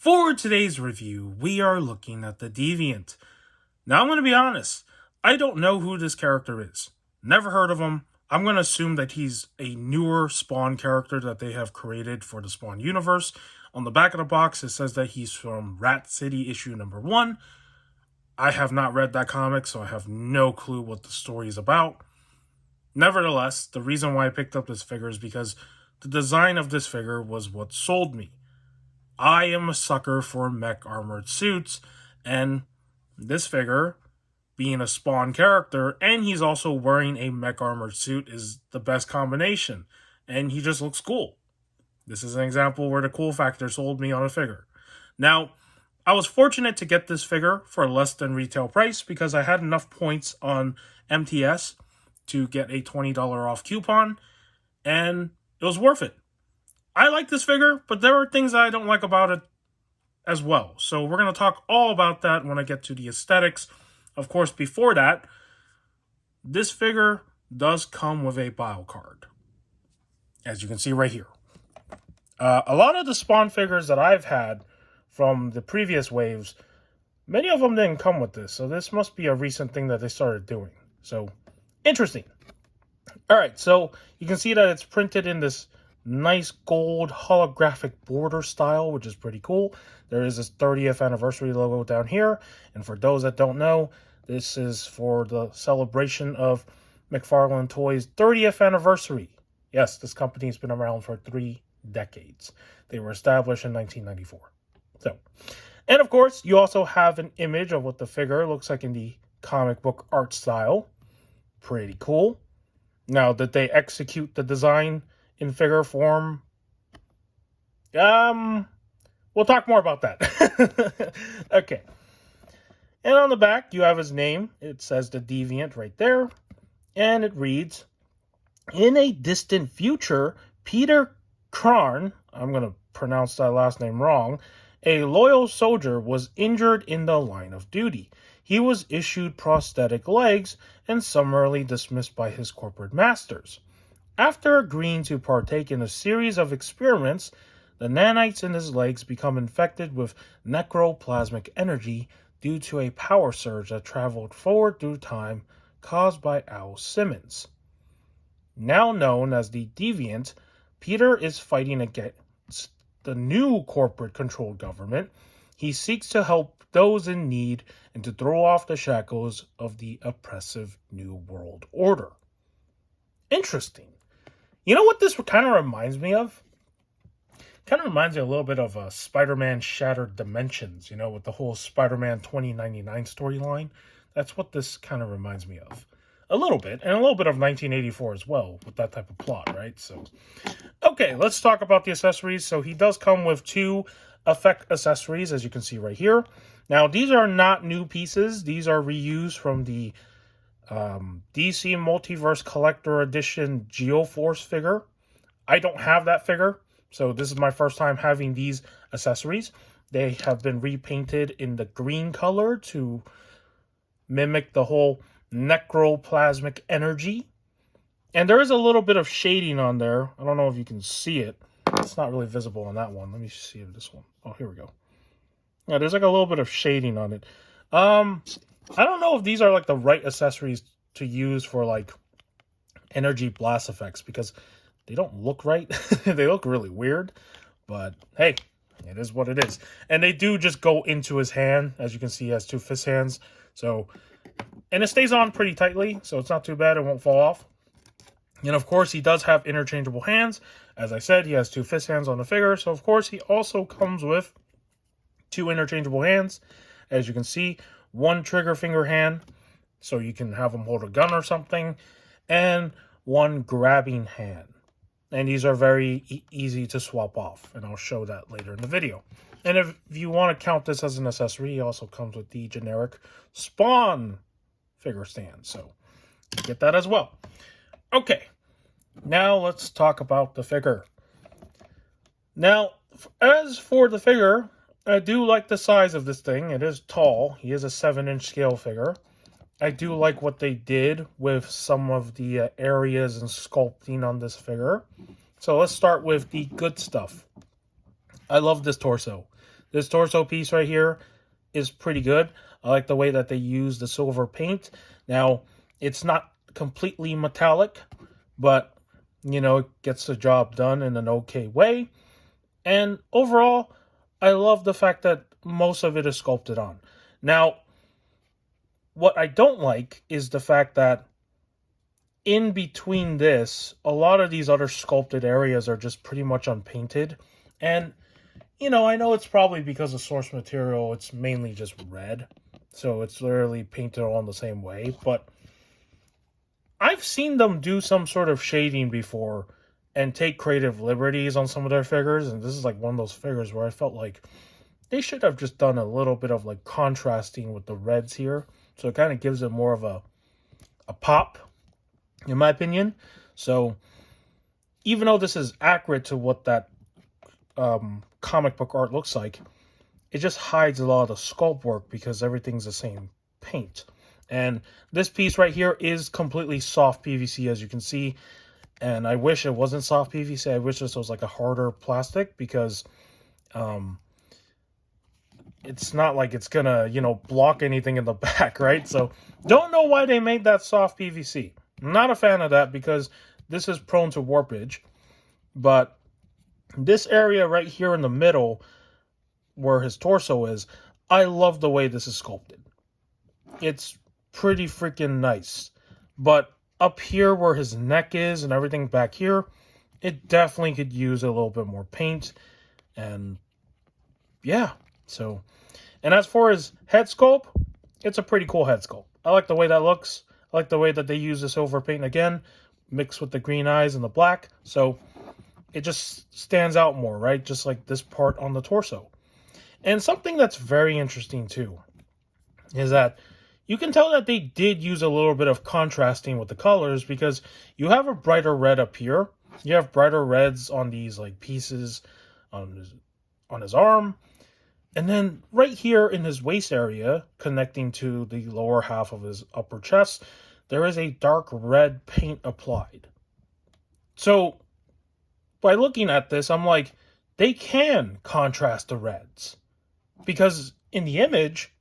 For today's review, we are looking at the Deviant. Now, I'm going to be honest, I don't know who this character is. Never heard of him. I'm going to assume that he's a newer Spawn character that they have created for the Spawn universe. On the back of the box, it says that he's from Rat City issue number 1. I have not read that comic, so I have no clue what the story is about. Nevertheless, the reason why I picked up this figure is because the design of this figure was what sold me. I am a sucker for mech armored suits, and this figure, being a Spawn character, and he's also wearing a mech armored suit, is the best combination. And he just looks cool. This is an example where the cool factor sold me on a figure. Now, I was fortunate to get this figure for less than retail price because I had enough points on MTS to get a $20 off coupon, and it was worth it. I like this figure, but there are things I don't like about it as well. So we're going to talk all about that when I get to the aesthetics. Of course, before that, this figure does come with a bio card, as you can see right here. A lot of the Spawn figures that I've had from the previous waves, many of them didn't come with this. So this must be a recent thing that they started doing. So, interesting. All right, so you can see that it's printed in this nice gold holographic border style, which is pretty cool. There is this 30th anniversary logo down here. And for those that don't know, this is for the celebration of Mcfarlane Toys' 30th anniversary. Yes, this company has been around for 3 decades. They were established in 1994. So, and of course, you also have an image of what the figure looks like in the comic book art style. Pretty cool. Now, did they execute the design in figure form? We'll talk more about that. Okay. And on the back, you have his name. It says the Deviant right there. And it reads, in a distant future, Peter Krarn, I'm going to pronounce that last name wrong, a loyal soldier was injured in the line of duty. He was issued prosthetic legs and summarily dismissed by his corporate masters. After agreeing to partake in a series of experiments, the nanites in his legs become infected with necroplasmic energy due to a power surge that traveled forward through time caused by Al Simmons. Now known as the Deviant, Peter is fighting against the new corporate-controlled government. He seeks to help those in need and to throw off the shackles of the oppressive New World Order. Interesting. You know what this kind of reminds me of? Kind of reminds me a little bit of Spider-Man Shattered Dimensions, you know, with the whole Spider-Man 2099 storyline. That's what this kind of reminds me of. A little bit, and a little bit of 1984 as well, with that type of plot, right? So, okay, let's talk about the accessories. So he does come with 2 effect accessories, as you can see right here. Now, these are not new pieces. These are reused from the DC Multiverse Collector Edition Geoforce figure. I don't have that figure, so this is my first time having these accessories. They have been repainted in the green color to mimic the whole necroplasmic energy. And there is a little bit of shading on there. I don't know if you can see it. It's not really visible on that one. Let me see if this one. Oh, here we go. Yeah, there's like a little bit of shading on it. I don't know if these are like the right accessories to use for like energy blast effects because they don't look right. They look really weird, but hey, it is what it is. And they do just go into his hand. As you can see, he has 2 fist hands. So, and it stays on pretty tightly, so it's not too bad. It won't fall off. And of course, he does have interchangeable hands. As I said, he has 2 fist hands on the figure. So of course, he also comes with 2 interchangeable hands. As you can see, 1 trigger finger hand, so you can have him hold a gun or something, and 1 grabbing hand. And these are very easy to swap off, and I'll show that later in the video. And if you want to count this as an accessory, he also comes with the generic Spawn figure stand, so you get that as well. Okay, now let's talk about the figure. Now, as for the figure, I do like the size of this thing. It is tall. He is a 7-inch scale figure. I do like what they did with some of the areas and sculpting on this figure. So let's start with the good stuff. I love this torso. This torso piece right here is pretty good. I like the way that they use the silver paint. Now, it's not completely metallic, but, you know, it gets the job done in an okay way. And overall, I love the fact that most of it is sculpted on. Now, what I don't like is the fact that in between this, a lot of these other sculpted areas are just pretty much unpainted. And, you know, I know it's probably because the source material, it's mainly just red. So it's literally painted all in the same way. But I've seen them do some sort of shading before and take creative liberties on some of their figures. And this is like one of those figures where I felt like they should have just done a little bit of like contrasting with the reds here. So it kind of gives it more of a pop, in my opinion. So even though this is accurate to what that comic book art looks like, it just hides a lot of the sculpt work because everything's the same paint. And this piece right here is completely soft PVC, as you can see. And I wish it wasn't soft PVC. I wish this was like a harder plastic because it's not like it's gonna, you know, block anything in the back, right? So don't know why they made that soft PVC. I'm not a fan of that because this is prone to warpage. But this area right here in the middle, where his torso is, I love the way this is sculpted. It's pretty freaking nice. But up here where his neck is and everything back here, it definitely could use a little bit more paint. And yeah, so. And as far as head sculpt, it's a pretty cool head sculpt. I like the way that looks. I like the way that they use the silver paint again, mixed with the green eyes and the black. So it just stands out more, right? Just like this part on the torso. And something that's very interesting too is that you can tell that they did use a little bit of contrasting with the colors because you have a brighter red up here. You have brighter reds on these like pieces on his arm. And then right here in his waist area, connecting to the lower half of his upper chest, there is a dark red paint applied. So by looking at this, I'm like, they can contrast the reds. Because in the image,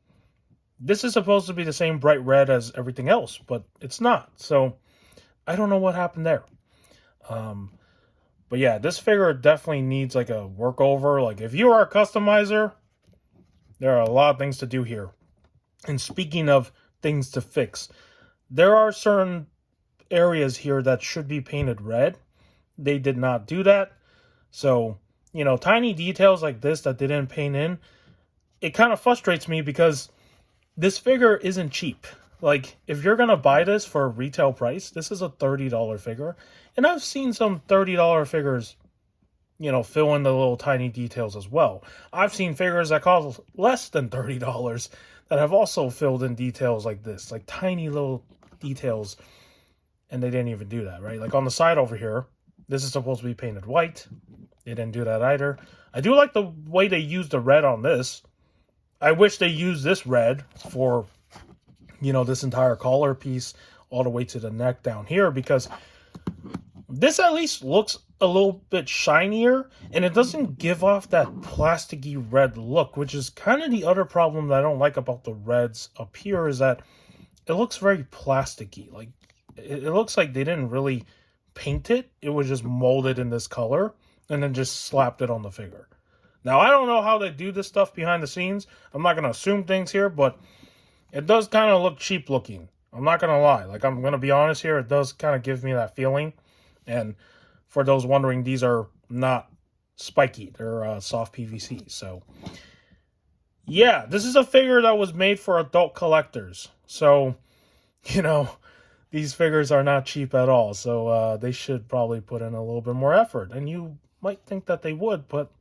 this is supposed to be the same bright red as everything else, but it's not. So I don't know what happened there. But yeah, this figure definitely needs like a work over. Like if you are a customizer, there are a lot of things to do here. And speaking of things to fix, there are certain areas here that should be painted red. They did not do that. So, you know, tiny details like this that they didn't paint in, it kind of frustrates me because this figure isn't cheap. Like, if you're going to buy this for a retail price, this is a $30 figure. And I've seen some $30 figures, you know, fill in the little tiny details as well. I've seen figures that cost less than $30 that have also filled in details like this, like tiny little details, and they didn't even do that, right? Like on the side over here, this is supposed to be painted white. They didn't do that either. I do like the way they used the red on this. I wish they used this red for, you know, this entire collar piece all the way to the neck down here, because this at least looks a little bit shinier, and it doesn't give off that plasticky red look, which is kind of the other problem that I don't like about the reds up here, is that it looks very plasticky. Like, it looks like they didn't really paint it. It was just molded in this color and then just slapped it on the figure. Now, I don't know how they do this stuff behind the scenes. I'm not going to assume things here, but it does kind of look cheap looking. I'm not going to lie. Like, I'm going to be honest here. It does kind of give me that feeling. And for those wondering, these are not spiky. They're soft PVC. So, yeah, this is a figure that was made for adult collectors. So, you know, these figures are not cheap at all. So, they should probably put in a little bit more effort. And you might think that they would, but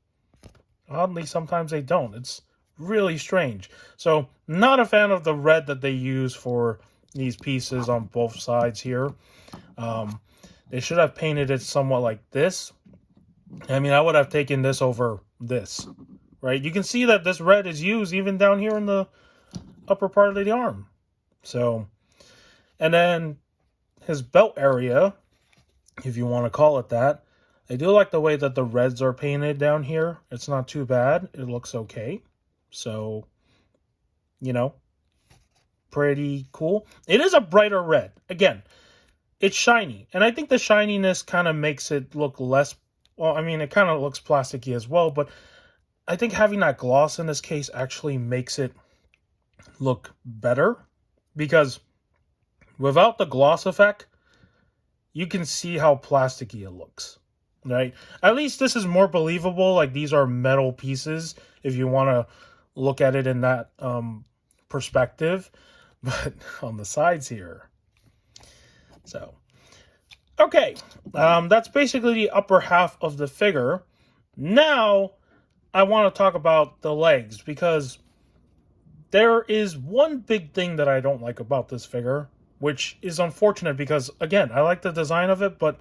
oddly, sometimes they don't. It's really strange. So, not a fan of the red that they use for these pieces on both sides here. They should have painted it somewhat like this. I mean, I would have taken this over this, right? You can see that this red is used even down here in the upper part of the arm. So, and then his belt area, if you want to call it that, I do like the way that the reds are painted down here. It's not too bad. It looks okay. So, you know, pretty cool. It is a brighter red. Again, it's shiny. And I think the shininess kind of makes it look less... Well, I mean, it kind of looks plasticky as well, but I think having that gloss in this case actually makes it look better. Because without the gloss effect, you can see how plasticky it looks. Right? At least this is more believable. Like, these are metal pieces if you want to look at it in that perspective. But on the sides here. So, okay. That's basically the upper half of the figure. Now, I want to talk about the legs, because there is one big thing that I don't like about this figure, which is unfortunate because, again, I like the design of it, but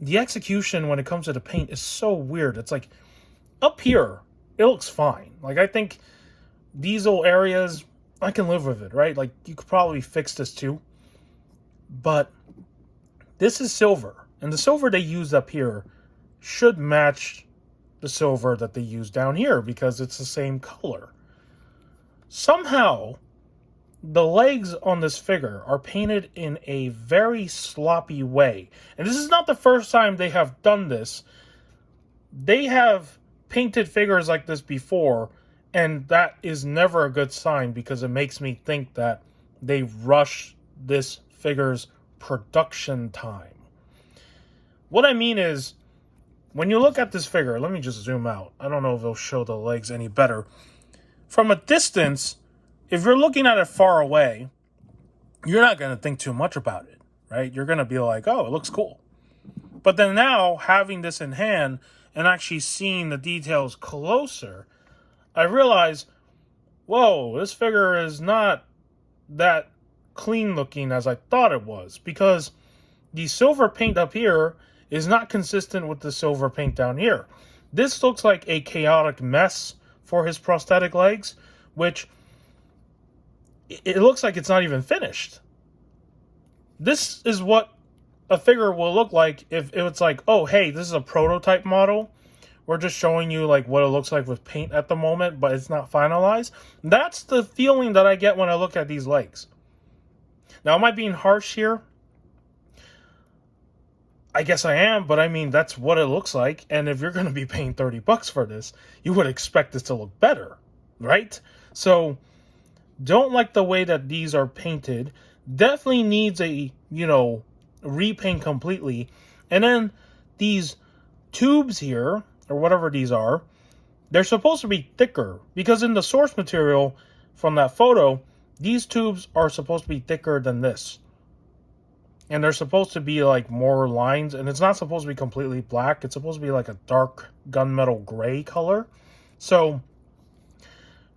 the execution when it comes to the paint is so weird. It's like, up here, it looks fine. Like, I think these little areas, I can live with it, right? Like, you could probably fix this too. But this is silver. And the silver they used up here should match the silver that they used down here, because it's the same color. Somehow, the legs on this figure are painted in a very sloppy way. And this is not the first time they have done this. They have painted figures like this before, and that is never a good sign, because it makes me think that they rush this figure's production time. What I mean is, when you look at this figure, let me just zoom out. I don't know if it'll show the legs any better. From a distance, if you're looking at it far away, you're not going to think too much about it, right? You're going to be like, oh, it looks cool. But then now, having this in hand and actually seeing the details closer, I realize, whoa, this figure is not that clean looking as I thought it was, because the silver paint up here is not consistent with the silver paint down here. This looks like a chaotic mess for his prosthetic legs, which it looks like it's not even finished. This is what a figure will look like if it's like, oh, hey, this is a prototype model. We're just showing you like what it looks like with paint at the moment, but it's not finalized. That's the feeling that I get when I look at these legs. Now, am I being harsh here? I guess I am, but I mean, that's what it looks like. And if you're going to be paying $30 for this, you would expect this to look better, right? So, don't like the way that these are painted. Definitely needs a, repaint completely. And then these tubes here, or whatever these are, they're supposed to be thicker. Because in the source material from that photo, these tubes are supposed to be thicker than this. And they're supposed to be like more lines, and it's not supposed to be completely black. It's supposed to be like a dark gunmetal gray color. So,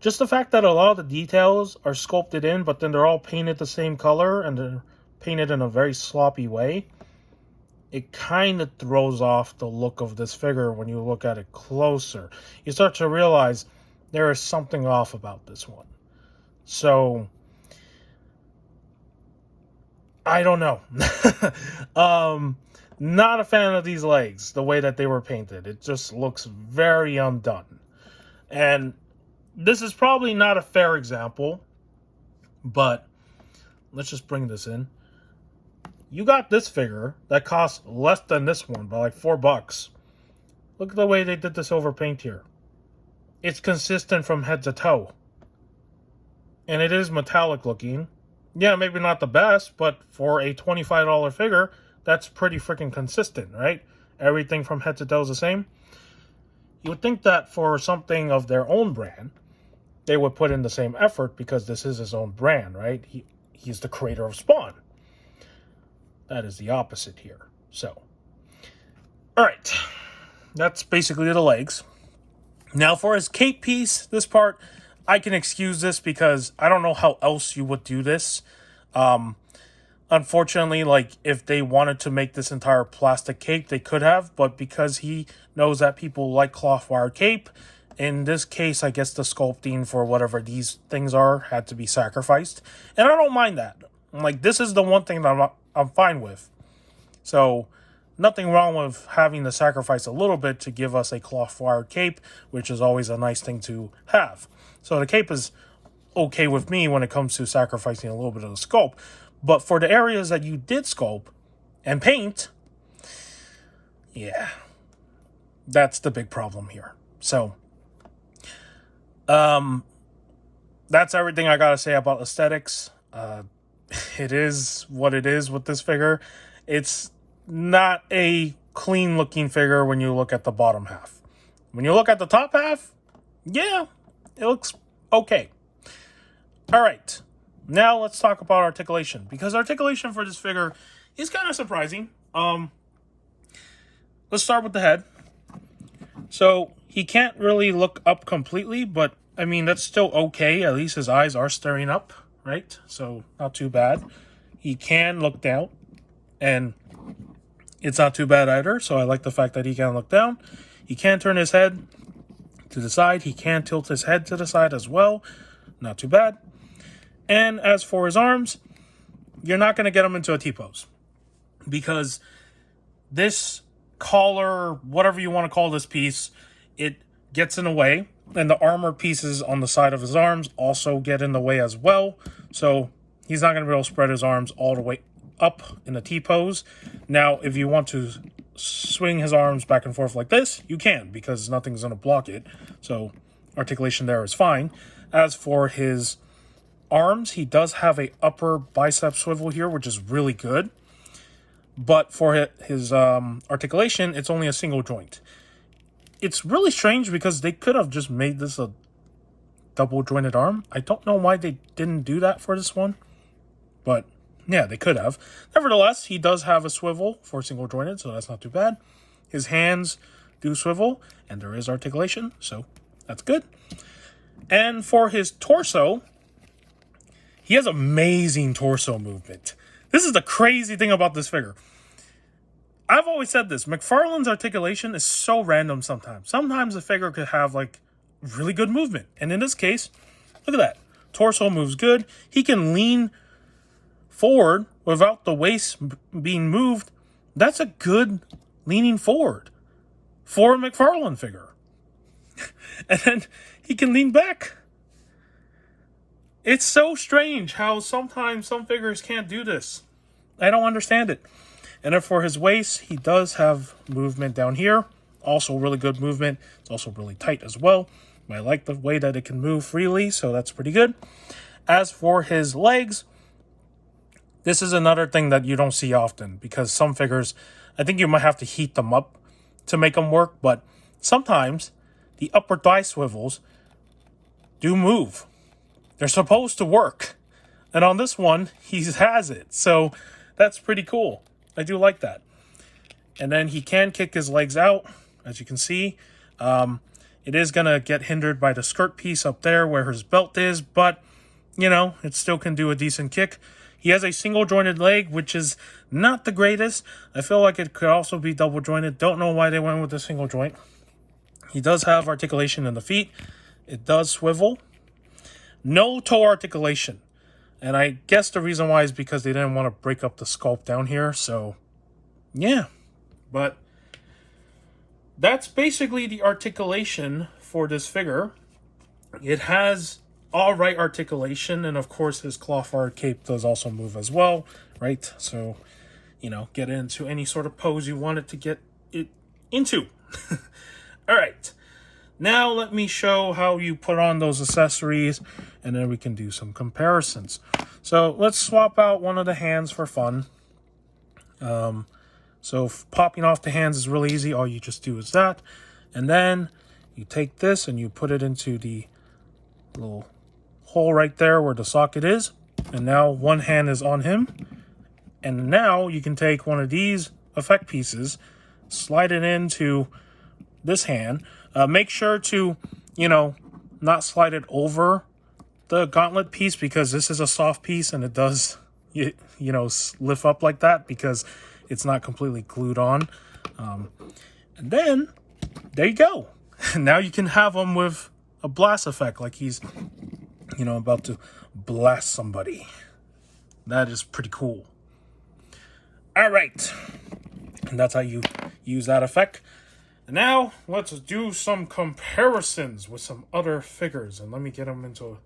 just the fact that a lot of the details are sculpted in, but then they're all painted the same color, and they're painted in a very sloppy way, it kind of throws off the look of this figure when you look at it closer. You start to realize there is something off about this one. So, I don't know. Not a fan of these legs, the way that they were painted. It just looks very undone. And this is probably not a fair example, but let's just bring this in. You got this figure that costs less than this one by like $4. Look at the way they did the silver paint here. It's consistent from head to toe. And it is metallic looking. Yeah, maybe not the best, but for a $25 figure, that's pretty freaking consistent, right? Everything from head to toe is the same. You would think that for something of their own brand, they would put in the same effort, because this is his own brand, right? He's the creator of Spawn. That is the opposite here. So, all right. That's basically the legs. Now for his cape piece, this part, I can excuse this because I don't know how else you would do this. Unfortunately, like, if they wanted to make this entire plastic cape, they could have, but because he knows that people like cloth wire cape, in this case, I guess the sculpting for whatever these things are had to be sacrificed. And I don't mind that. Like, this is the one thing that I'm fine with. So, nothing wrong with having to sacrifice a little bit to give us a cloth wired cape, which is always a nice thing to have. So the cape is okay with me when it comes to sacrificing a little bit of the sculpt. But for the areas that you did sculpt and paint, yeah, that's the big problem here. So, that's everything I gotta say about aesthetics. It is what it is with this figure. It's not a clean looking figure when you look at the bottom half. When you look at the top half, yeah, it looks okay. All right, now let's talk about articulation, because articulation for this figure is kind of surprising. Let's start with the head. So he can't really look up completely, but I mean, that's still okay. At least his eyes are staring up, right? So not too bad. He can look down, and it's not too bad either. So I like the fact that he can look down. He can turn his head to the side. He can tilt his head to the side as well. Not too bad. And as for his arms, you're not going to get him into a T-pose, because this collar, whatever you want to call this piece, it gets in the way, and the armor pieces on the side of his arms also get in the way as well. So he's not going to be able to spread his arms all the way up in the T-pose. Now, if you want to swing his arms back and forth like this, you can, because nothing's going to block it. So articulation there is fine. As for his arms, he does have a upper bicep swivel here, which is really good. But for his articulation, it's only a single joint. It's really strange, because they could have just made this a double jointed arm. I don't know why they didn't do that for this one, but yeah, they could have. Nevertheless, he does have a swivel for single jointed, so that's not too bad. His hands do swivel, and there is articulation, so that's good. And for his torso, he has amazing torso movement. This is the crazy thing about this figure. I've always said this. Mcfarlane's articulation is so random sometimes. Sometimes the figure could have, like, really good movement. And in this case, look at that. Torso moves good. He can lean forward without the waist being moved. That's a good leaning forward for a Mcfarlane figure. And then he can lean back. It's so strange how sometimes some figures can't do this. I don't understand it. And then for his waist, he does have movement down here. Also really good movement. It's also really tight as well. I like the way that it can move freely, so that's pretty good. As for his legs, this is another thing that you don't see often, because some figures, I think you might have to heat them up to make them work, but sometimes the upper thigh swivels do move. They're supposed to work. And on this one, he has it. So that's pretty cool. I do like that. And then he can kick his legs out, as you can see. It is going to get hindered by the skirt piece up there where his belt is, but, you know, it still can do a decent kick. He has a single jointed leg, which is not the greatest. I feel like it could also be double jointed. Don't know why they went with the single joint. He does have articulation in the feet. It does swivel. No toe articulation. And I guess the reason why is because they didn't want to break up the sculpt down here. So, yeah. But that's basically the articulation for this figure. It has all right articulation. And, of course, his cloth art cape does also move as well. Right? So, you know, get into any sort of pose you want it to get it into. All right. Now let me show how you put on those accessories, and then we can do some comparisons. So let's swap out one of the hands for fun. So popping off the hands is really easy. All you just do is that. And then you take this and you put it into the little hole right there where the socket is. And now one hand is on him. And now you can take one of these effect pieces, slide it into this hand. Make sure to, you know, not slide it over the gauntlet piece, because this is a soft piece and it does, you know, lift up like that because it's not completely glued on. And then, there you go. Now you can have him with a blast effect, like he's, you know, about to blast somebody. That is pretty cool. All right. And that's how you use that effect. And now, let's do some comparisons with some other figures. And let me get them into a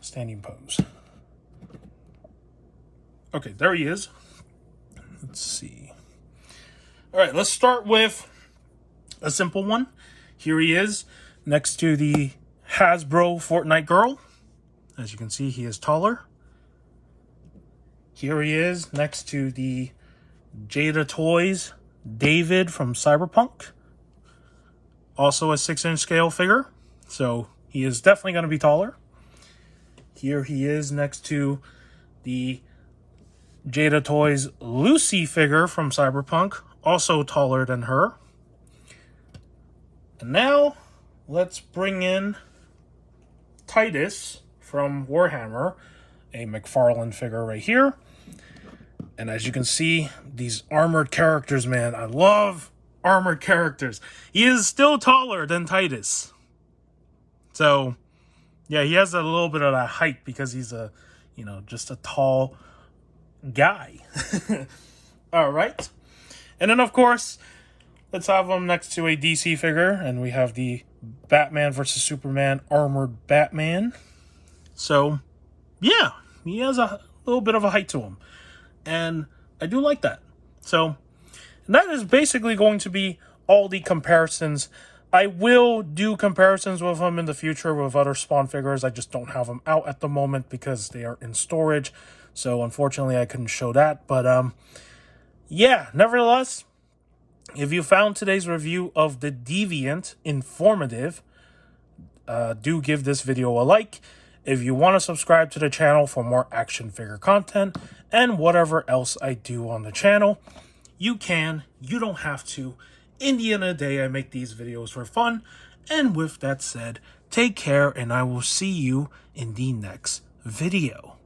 standing pose. Okay, there he is. Let's see. All right, let's start with a simple one. Here he is next to the Hasbro Fortnite girl. As you can see, he is taller. Here he is next to the Jada Toys David from Cyberpunk. Also a 6-inch scale figure, so he is definitely going to be taller. Here he is next to the Jada Toys Lucy figure from Cyberpunk, also taller than her. And now, let's bring in Titus from Warhammer, a Mcfarlane figure right here. And as you can see, these armored characters, man, I love armored characters. He is still taller than Titus. So, yeah, he has a little bit of that height because he's a, just a tall guy. All right. And then, of course, let's have him next to a DC figure. And we have the Batman versus Superman armored Batman. So, yeah, he has a little bit of a height to him. And I do like that. So, that is basically going to be all the comparisons. I will do comparisons with them in the future with other Spawn figures. I just don't have them out at the moment because they are in storage. So, unfortunately, I couldn't show that. But, yeah, nevertheless, if you found today's review of the Deviant informative, do give this video a like. If you want to subscribe to the channel for more action figure content and whatever else I do on the channel, you can. You don't have to. In the end of the day, I make these videos for fun. And with that said, take care, and I will see you in the next video.